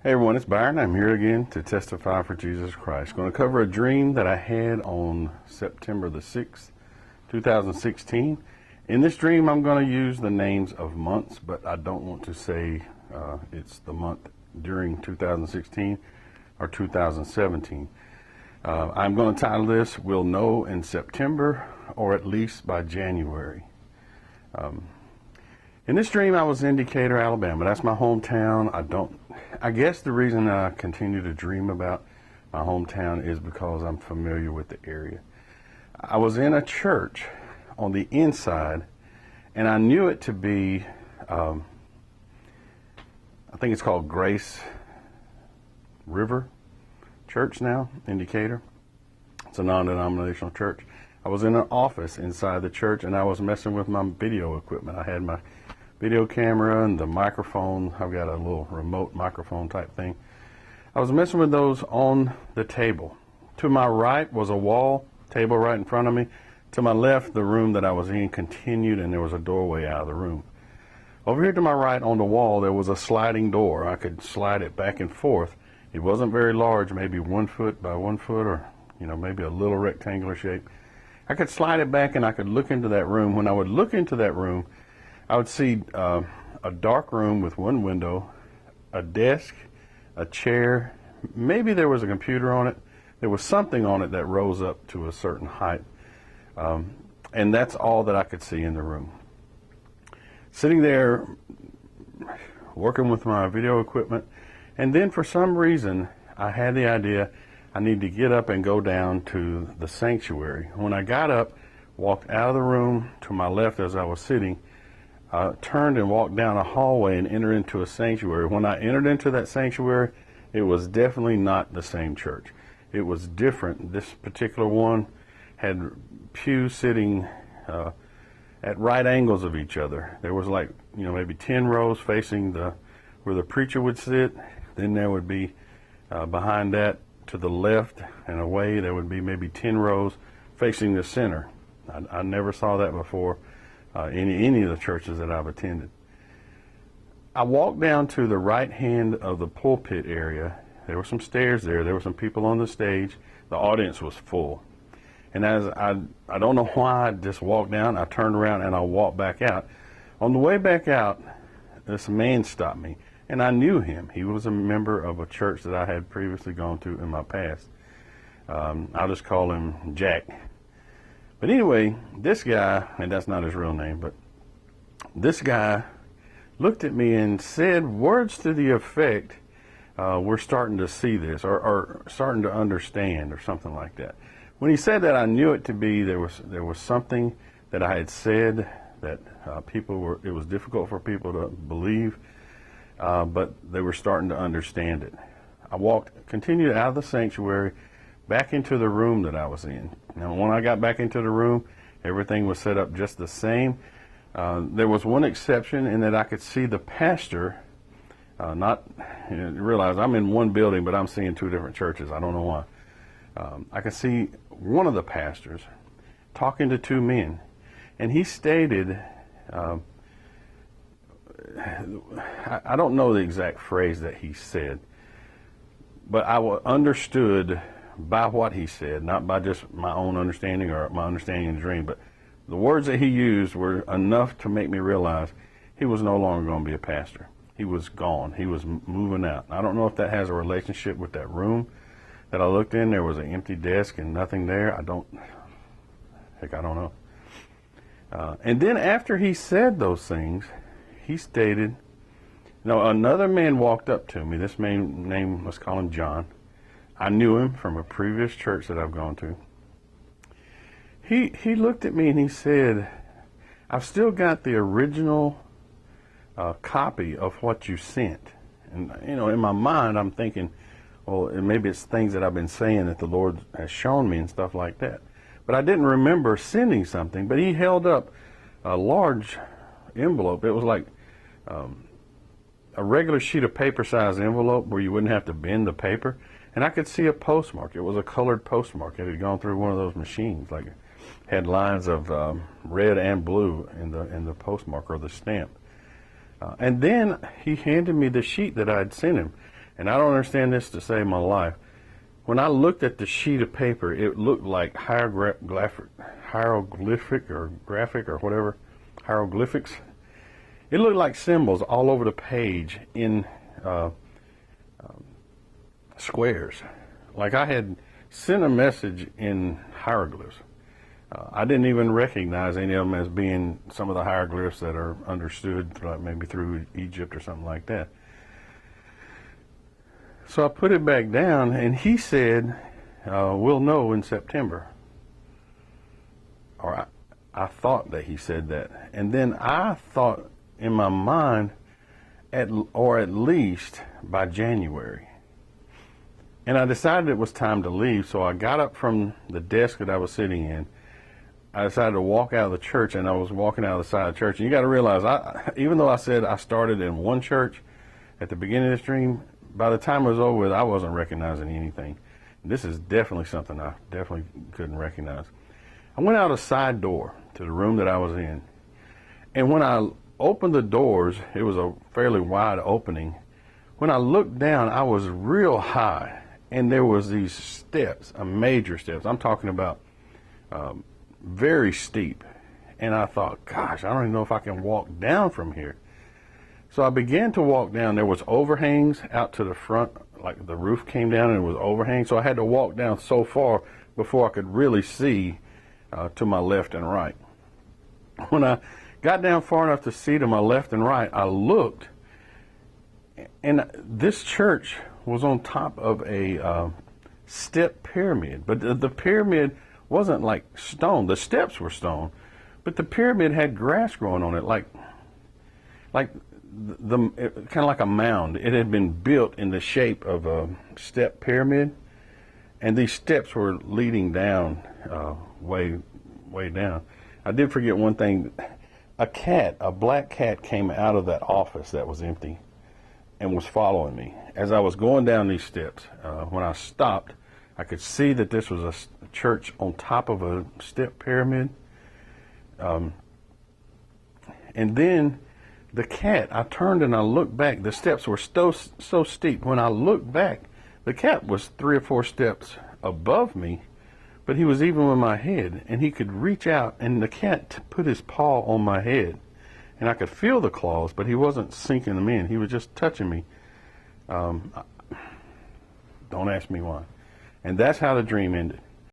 Hey everyone, it's Byron. I'm here again to testify for Jesus Christ. Going to cover a dream that I had on September the 6th, 2016. In this dream, I'm going to use the names of months, but I don't want to say it's the month during 2016 or 2017. I'm going to title this, We'll Know in September or at least by January. In this dream, I was in Decatur, Alabama. That's my hometown. I guess the reason I continue to dream about my hometown is because I'm familiar with the area. I was in a church on the inside, and I knew it to be, I think it's called Grace River Church now in Decatur. It's a non-denominational church. I was in an office inside the church, and I was messing with my video equipment. I had my video camera and the microphone. I've got a little remote microphone type thing. I was messing with those on the table. To my right was a wall, table right in front of me. To my left, the room that I was in continued, and there was a doorway out of the room. Over here to my right on the wall, there was a sliding door. I could slide it back and forth. It wasn't very large, maybe 1 foot by 1 foot, or maybe a little rectangular shape. I could slide it back and I could look into that room. When I would look into that room, I would see a dark room with one window, a desk, a chair. Maybe there was a computer on it. There was something on it that rose up to a certain height. And that's all that I could see in the room. Sitting there, working with my video equipment, and then for some reason, I had the idea I need to get up and go down to the sanctuary. When I got up, walked out of the room to my left as I was sitting, I turned and walked down a hallway and entered into a sanctuary. When I entered into that sanctuary, it was definitely not the same church. It was different. This particular one had pews sitting at right angles of each other. There was maybe 10 rows facing where the preacher would sit. Then there would be behind that to the left and away, there would be maybe 10 rows facing the center. I never saw that before. Any of the churches that I've attended. I walked down to the right hand of the pulpit area. There were some stairs there. There were some people on the stage. The audience was full. And as I don't know why I just walked down, I turned around and I walked back out. On the way back out, this man stopped me, and I knew him. He was a member of a church that I had previously gone to in my past. I'll just call him Jack. But anyway, this guy, and that's not his real name, but this guy looked at me and said words to the effect, we're starting to see this, or starting to understand, or something like that. When he said that, I knew it to be there was something that I had said that it was difficult for people to believe, but they were starting to understand it. I continued out of the sanctuary, back into the room that I was in. Now, when I got back into the room, everything was set up just the same. There was one exception in that I could see the pastor, realize I'm in one building, but I'm seeing two different churches. I don't know why. I could see one of the pastors talking to two men, and he stated, I don't know the exact phrase that he said, but I understood by what he said, not by just my own understanding or my understanding in the dream, but the words that he used were enough to make me realize he was no longer going to be a pastor. He was gone. He was moving out. I don't know if that has a relationship with that room that I looked in. There was an empty desk and nothing there. I don't know. And then after he said those things, he stated, another man walked up to me. This man's name, let's call him John. I knew him from a previous church that I've gone to. He looked at me and he said, I've still got the original copy of what you sent. And, in my mind, I'm thinking, well, maybe it's things that I've been saying that the Lord has shown me and stuff like that. But I didn't remember sending something. But he held up a large envelope. It was like a regular sheet of paper size envelope where you wouldn't have to bend the paper. And I could see a postmark. It was a colored postmark. It had gone through one of those machines, had lines of red and blue in the postmark or the stamp. And then he handed me the sheet that I had sent him. And I don't understand this to save my life. When I looked at the sheet of paper, it looked like hieroglyphic or graphic or whatever, hieroglyphics. It looked like symbols all over the page in squares. Like I had sent a message in hieroglyphs. I didn't even recognize any of them as being some of the hieroglyphs that are understood, like maybe through Egypt or something like that. So I put it back down, and he said, we'll know in September. Or I thought that he said that. And then I thought in my mind, at least by January. And I decided it was time to leave, so I got up from the desk that I was sitting in. I decided to walk out of the church, and I was walking out of the side of the church. And you got to realize, even though I said I started in one church at the beginning of this dream, by the time it was over with, I wasn't recognizing anything. This is definitely something I definitely couldn't recognize. I went out a side door to the room that I was in, and when I opened the doors, it was a fairly wide opening. When I looked down, I was real high, and there was these steps, major steps. I'm talking about very steep. And I thought, gosh, I don't even know if I can walk down from here. So I began to walk down. There was overhangs out to the front, like the roof came down and it was overhang. So I had to walk down so far before I could really see to my left and right. When I got down far enough to see to my left and right, I looked, and this church was on top of a step pyramid. But the pyramid wasn't like stone. The steps were stone, but the pyramid had grass growing on it, like kind of like a mound. It had been built in the shape of a step pyramid, and these steps were leading down, way down. I did forget one thing. A black cat came out of that office that was empty and was following me as I was going down these steps. When I stopped, I could see that this was a church on top of a step pyramid. And then the cat, I turned and I looked back. The steps were so steep. When I looked back, the cat was 3 or 4 steps above me, but he was even with my head, and he could reach out, and the cat put his paw on my head, and I could feel the claws, but he wasn't sinking them in. He was just touching me. Don't ask me why. And that's how the dream ended.